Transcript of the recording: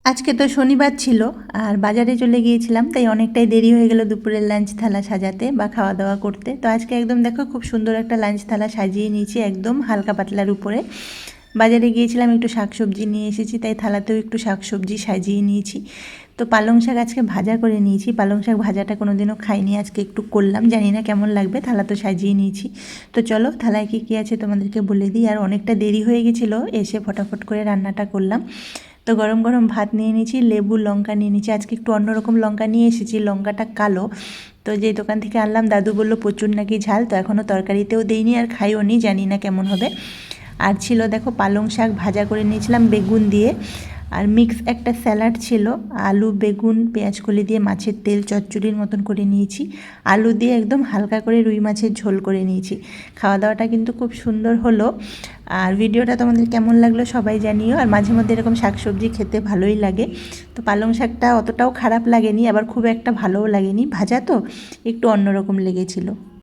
আজকে তো শনিবার ছিল আর বাজারে চলে গিয়েছিলাম, তাই অনেকটাই দেরি হয়ে গেল দুপুরের লাঞ্চ থালা সাজাতে বা খাওয়া দাওয়া করতে। তো আজকে একদম দেখো খুব সুন্দর একটা লাঞ্চ থালা সাজিয়ে নিয়েছি একদম হালকা পাতলার উপরে। বাজারে গিয়েছিলাম, একটু শাকসবজি নিয়ে এসেছি, তাই থালাতেও একটু শাকসবজি সাজিয়ে নিয়েছি। তো পালং শাক আজকে ভাজা করে নিয়েছি, পালং শাক ভাজাটা কোনোদিনও খাইনি, আজকে একটু করলাম, জানি না কেমন লাগবে। থালা তো সাজিয়ে নিয়েছি। তো চলো থালায় কী কী আছে তোমাদেরকে বলে দিই। আর অনেকটা দেরি হয়ে গেছিলো, এসে ফটাফট করে রান্নাটা করলাম। তো গরম গরম ভাত নিয়ে নিয়েছি, লেবু লঙ্কা নিয়ে নিয়েছি, আজকে একটু অন্যরকম লঙ্কা নিয়ে এসেছি, লঙ্কাটা কালো। তো যেই দোকান থেকে আনলাম দাদু বললো প্রচুর নাকি ঝাল, তো এখনও তরকারিতেও দেইনি আর খাইও নি, জানি না কেমন হবে। আর ছিল দেখো পালং শাক ভাজা করে নিয়েছিলাম বেগুন দিয়ে। আর মিক্স একটা স্যালাড ছিল, আলু বেগুন পেঁয়াজকলি দিয়ে মাছের তেল চচ্চড়ির মতন করে নিয়েছি। আলু দিয়ে একদম হালকা করে রুই মাছের ঝোল করে নিয়েছি। খাওয়া দাওয়াটা কিন্তু খুব সুন্দর হলো। আর ভিডিওটা তোমাদের কেমন লাগলো সবাই জানিও। আর মাঝে মধ্যে এরকম শাকসবজি খেতে ভালোই লাগে। তো পালং শাকটা অতটাও খারাপ লাগেনি, আবার খুব একটা ভালোও লাগেনি, ভাজা তো একটু অন্যরকম লেগেছিলো।